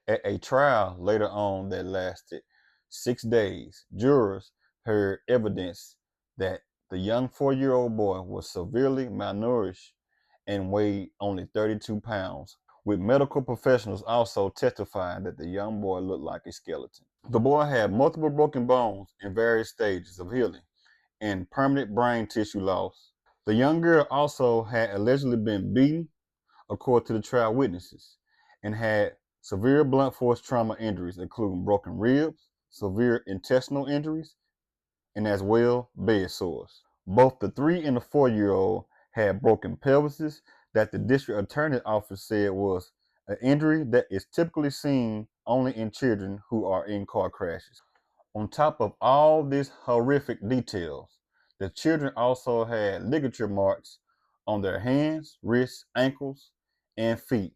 At a trial later on that lasted 6 days, jurors heard evidence that the young 4-year-old boy was severely malnourished and weighed only 32 pounds, with medical professionals also testifying that the young boy looked like a skeleton. The boy had multiple broken bones in various stages of healing and permanent brain tissue loss. The young girl also had allegedly been beaten, according to the trial witnesses, and had severe blunt force trauma injuries, including broken ribs, severe intestinal injuries, and as well bed sores. Both the 3 and the 4-year-old had broken pelvises that the district attorney's office said was an injury that is typically seen only in children who are in car crashes. On top of all these horrific details, the children also had ligature marks on their hands, wrists, ankles, and feet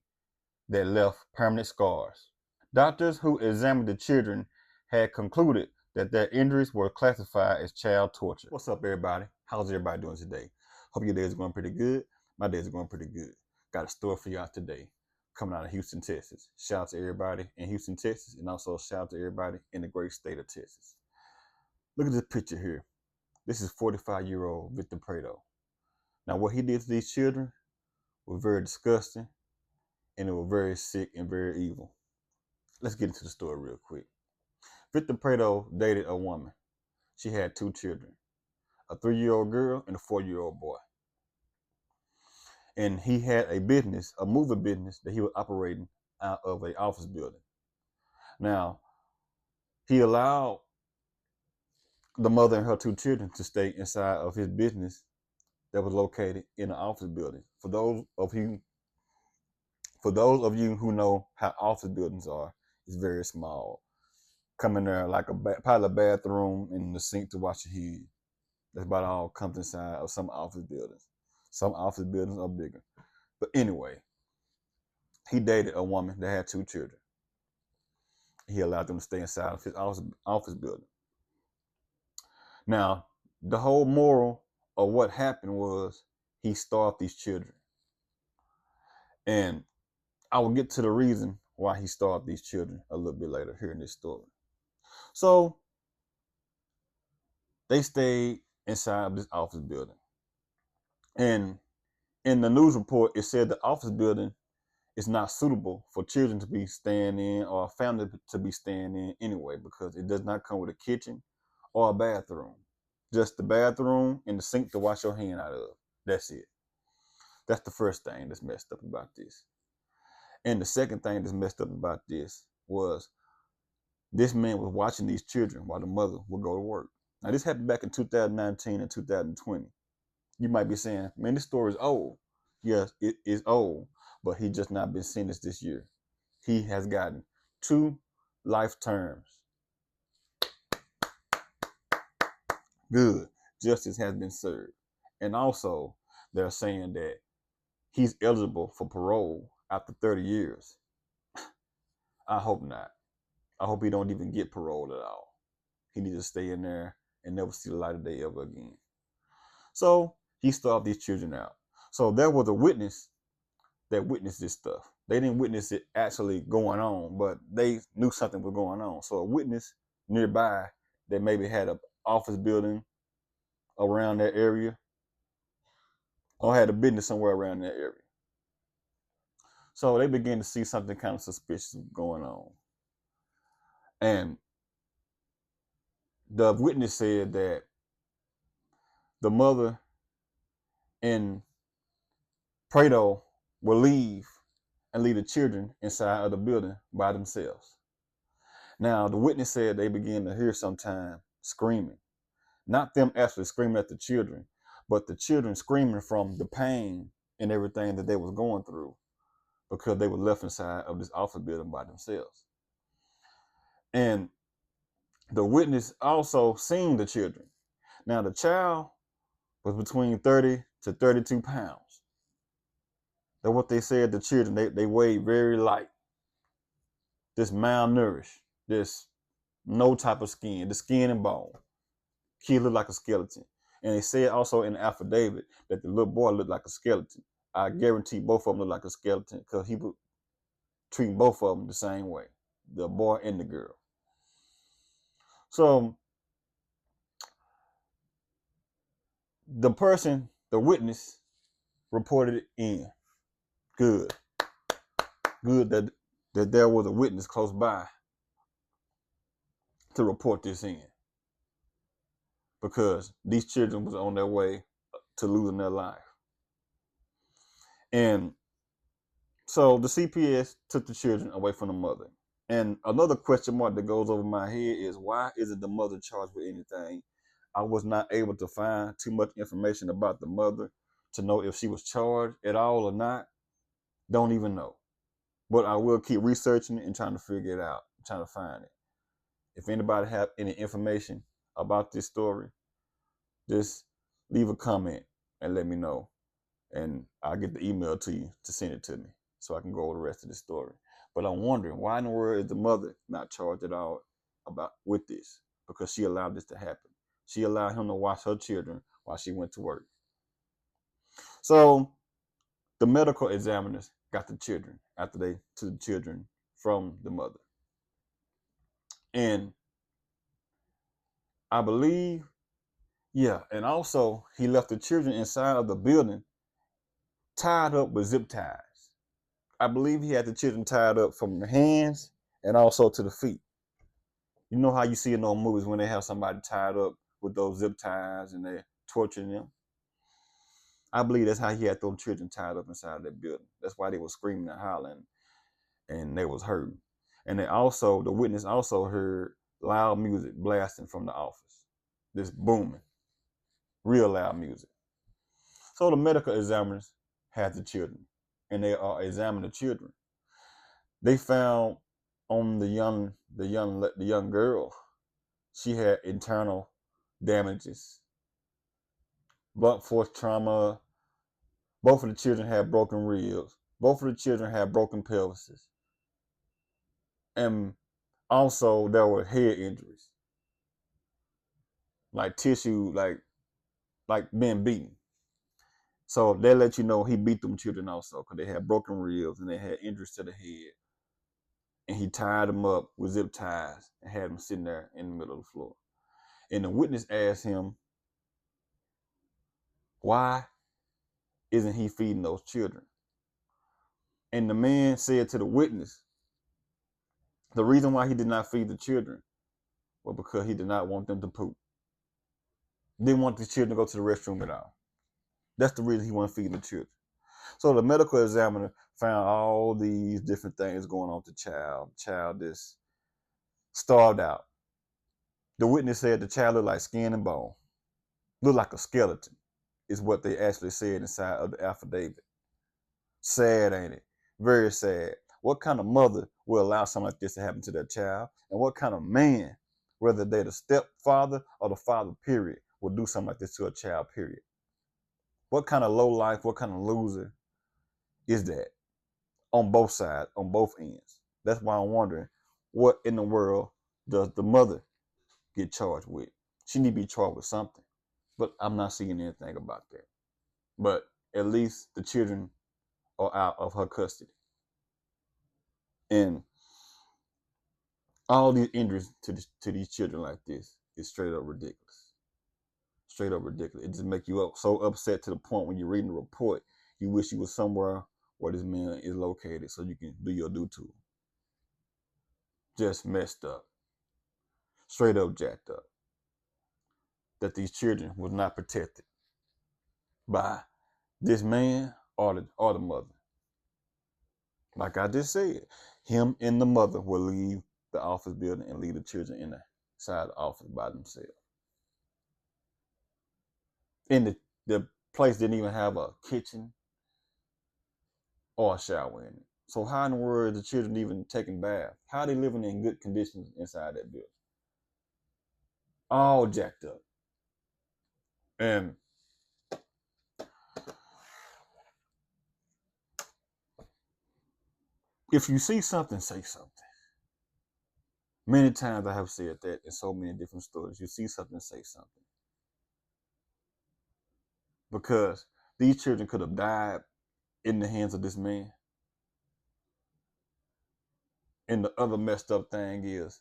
that left permanent scars. Doctors who examined the children had concluded that their injuries were classified as child torture. What's up, everybody? How's everybody doing today? Hope your day is going pretty good. My day is going pretty good. Got a story for y'all today coming out of Houston, Texas. Shout out to everybody in Houston, Texas, and also shout out to everybody in the great state of Texas. Look at this picture here. This is 45-year-old Victor Prado. Now, what he did to these children was very disgusting, and it was very sick and very evil. Let's get into the story real quick. Victor Prado dated a woman. She had 2 children, a 3-year-old girl and a 4-year-old boy. And he had a business, a movie business that he was operating out of an office building. Now, he allowed the mother and her 2 children to stay inside of his business that was located in an office building. For those of you who know how office buildings are, it's very small. Come in there like probably a bathroom and the sink to wash your hands. That's about all comes inside of some office buildings. Some office buildings are bigger. But anyway, he dated a woman that had 2 children. He allowed them to stay inside of his office building. Now, the whole moral of what happened was he starved these children. And I will get to the reason why he starved these children a little bit later here in this story. So they stayed inside this office building. And in the news report, it said the office building is not suitable for children to be staying in or a family to be staying in anyway, because it does not come with a kitchen or a bathroom. Just the bathroom and the sink to wash your hand out of. That's it. That's the first thing that's messed up about this. And the second thing that's messed up about this was this man was watching these children while the mother would go to work. Now, this happened back in 2019 and 2020. You might be saying, man, this story is old. Yes, it is old, but he just not been sentenced this year. He has gotten 2 life terms. Good. Justice has been served. And also, they're saying that he's eligible for parole after 30 years. I hope not. I hope he don't even get paroled at all. He needs to stay in there and never see the light of day ever again. So he starved these children out. So there was a witness that witnessed this stuff. They didn't witness it actually going on, but they knew something was going on. So a witness nearby that maybe had an office building around that area or had a business somewhere around that area. So they began to see something kind of suspicious going on. And the witness said that the mother and Prado will leave and leave the children inside of the building by themselves. Now, the witness said they began to hear sometime screaming. Not them actually screaming at the children, but the children screaming from the pain and everything that they was going through because they were left inside of this office building by themselves. And the witness also seen the children. Now, the child was between 30 to 32 pounds. That's what they said, the children, they weighed very light. This malnourished, this no type of skin, the skin and bone. Kid looked like a skeleton. And they said also in the affidavit that the little boy looked like a skeleton. I guarantee both of them look like a skeleton because he would treat both of them the same way. the boy and the girl. So the witness, reported it in. Good. Good that there was a witness close by to report this in, because these children was on their way to losing their life. And so the CPS took the children away from the mother. And another question mark that goes over my head is, why isn't the mother charged with anything? I was not able to find too much information about the mother to know if she was charged at all or not. Don't even know. But I will keep researching it and trying to figure it out, trying to find it. If anybody have any information about this story, just leave a comment and let me know. And I'll get the email to you to send it to me so I can go over the rest of the story. But I'm wondering, why in the world is the mother not charged at all with this? Because she allowed this to happen. She allowed him to watch her children while she went to work. So the medical examiners got the children after they took the children from the mother. And I believe, and also he left the children inside of the building tied up with zip ties. I believe he had the children tied up from the hands and also to the feet. You know how you see in those movies when they have somebody tied up with those zip ties and they're torturing them? I believe that's how he had those children tied up inside that building. That's why they were screaming and hollering and they was hurting. And the witness also heard loud music blasting from the office. This booming, real loud music. So the medical examiners had the children and they examined the children. They found on the young girl, she had internal damages, blunt force trauma. Both of the children had broken ribs. Both of the children had broken pelvises. And also there were head injuries, like tissue, like being beaten. So they let you know he beat them children also, because they had broken ribs and they had injuries to the head. And he tied them up with zip ties and had them sitting there in the middle of the floor. And the witness asked him, why isn't he feeding those children? And the man said to the witness, the reason why he did not feed the children was because he did not want them to poop. Didn't want the children to go to the restroom at all. That's the reason he wasn't feeding the children. So the medical examiner found all these different things going on with the child. The child is starved out. The witness said the child looked like skin and bone. Looked like a skeleton, is what they actually said inside of the affidavit. Sad, ain't it? Very sad. What kind of mother will allow something like this to happen to their child? And what kind of man, whether they're the stepfather or the father, period, will do something like this to a child, period? What kind of low life, what kind of loser is that? On both sides, on both ends. That's why I'm wondering, what in the world does the mother get charged with? She need to be charged with something. But I'm not seeing anything about that. But at least the children are out of her custody. And all these injuries to these children like this is straight up ridiculous. Straight up ridiculous. It just makes you so upset to the point when you're reading the report, you wish you was somewhere where this man is located so you can do your due to him. Just messed up. Straight up jacked up. That these children was not protected by this man or the mother. Like I just said, him and the mother will leave the office building and leave the children inside the office by themselves. And the place didn't even have a kitchen or a shower in it. So how in the world are the children even taking baths? How are they living in good conditions inside that building? All jacked up. And if you see something, say something. Many times I have said that in so many different stories. You see something, say something. Because these children could have died in the hands of this man. And the other messed up thing is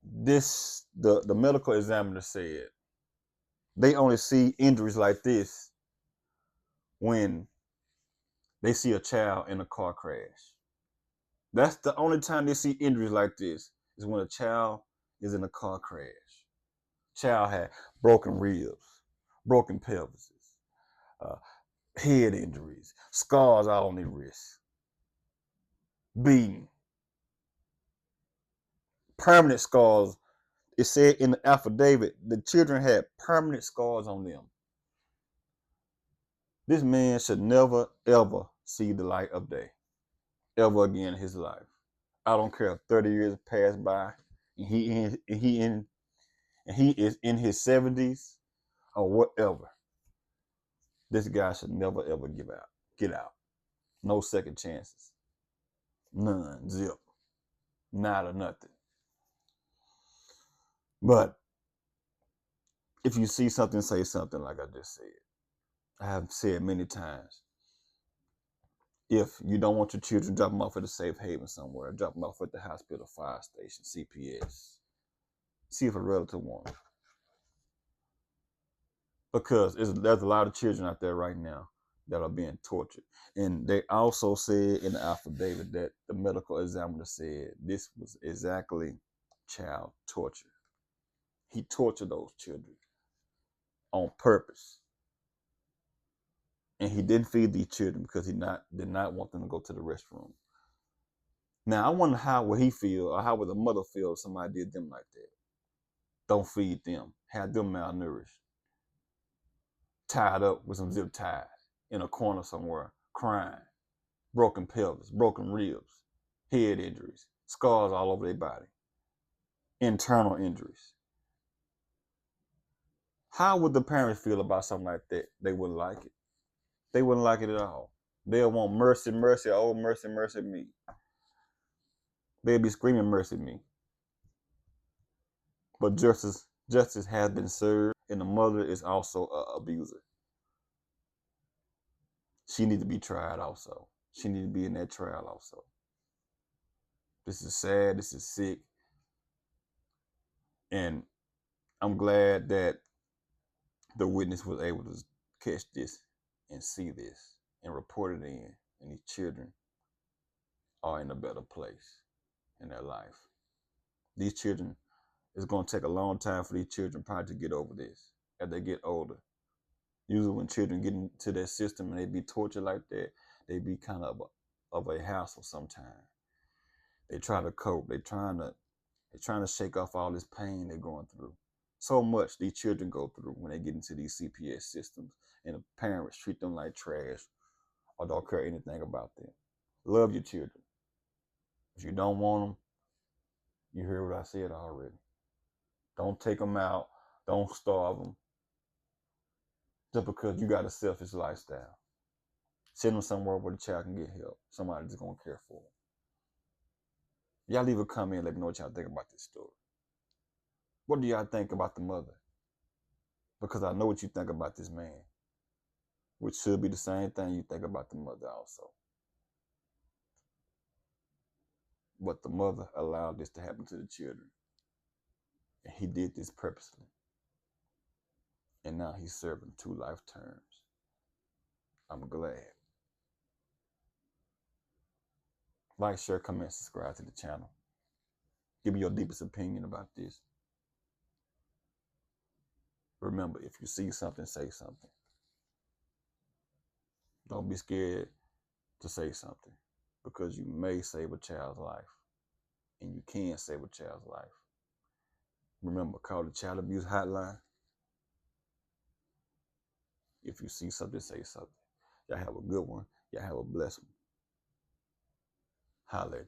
this: the medical examiner said they only see injuries like this when they see a child in a car crash. That's the only time they see injuries like this, is when a child is in a car crash. Child had broken ribs, broken pelvises, uh, head injuries, scars all on their wrists, beating, permanent scars. It said in the affidavit the children had permanent scars on them. This man should never ever see the light of day ever again in his life. I don't care if 30 years pass by and he is in his 70s or whatever. This guy should never ever get out. No second chances. None. Zip. Not or nothing. But if you see something, say something, like I just said. I have said many times. If you don't want your children, drop them off at a safe haven somewhere. Drop them off at the hospital, fire station, CPS. See if a relative wants. Because there's a lot of children out there right now that are being tortured. And they also said in the affidavit that the medical examiner said this was exactly child torture. He tortured those children on purpose. And he didn't feed these children because he did not want them to go to the restroom. Now, I wonder how would he feel, or how would the mother feel if somebody did them like that? Don't feed them. Have them malnourished. Tied up with some zip ties in a corner somewhere, crying. Broken pelvis, broken ribs, head injuries, scars all over their body, internal injuries. How would the parents feel about something like that? They wouldn't like it. They wouldn't like it at all. They'll want mercy, mercy, oh, mercy, mercy me. They'll be screaming, mercy me. But justice has been served, and the mother is also an abuser. She needs to be tried also. She needs to be in that trial also. This is sad. This is sick. And I'm glad that the witness was able to catch this and see this and report it in. And these children are in a better place in their life. These children, it's going to take a long time for these children probably to get over this as they get older. Usually when children get into their system and they be tortured like that, they be kind of a hassle sometimes. They try to cope. They're trying to shake off all this pain they're going through. So much these children go through when they get into these CPS systems, and the parents treat them like trash or don't care anything about them. Love your children. If you don't want them, you hear what I said already. Don't take them out. Don't starve them just because you got a selfish lifestyle. Send them somewhere where the child can get help. Somebody's going to care for them. Y'all leave a comment and let me know what y'all think about this story. What do y'all think about the mother? Because I know what you think about this man, which should be the same thing you think about the mother also. But the mother allowed this to happen to the children. And he did this purposely. And now he's serving 2 life terms. I'm glad. Like, share, comment, subscribe to the channel. Give me your deepest opinion about this. Remember, if you see something, say something. Don't be scared to say something, because you may save a child's life, and you can save a child's life. Remember, call the child abuse hotline. If you see something, say something. Y'all have a good one. Y'all have a blessed one. Holla at you.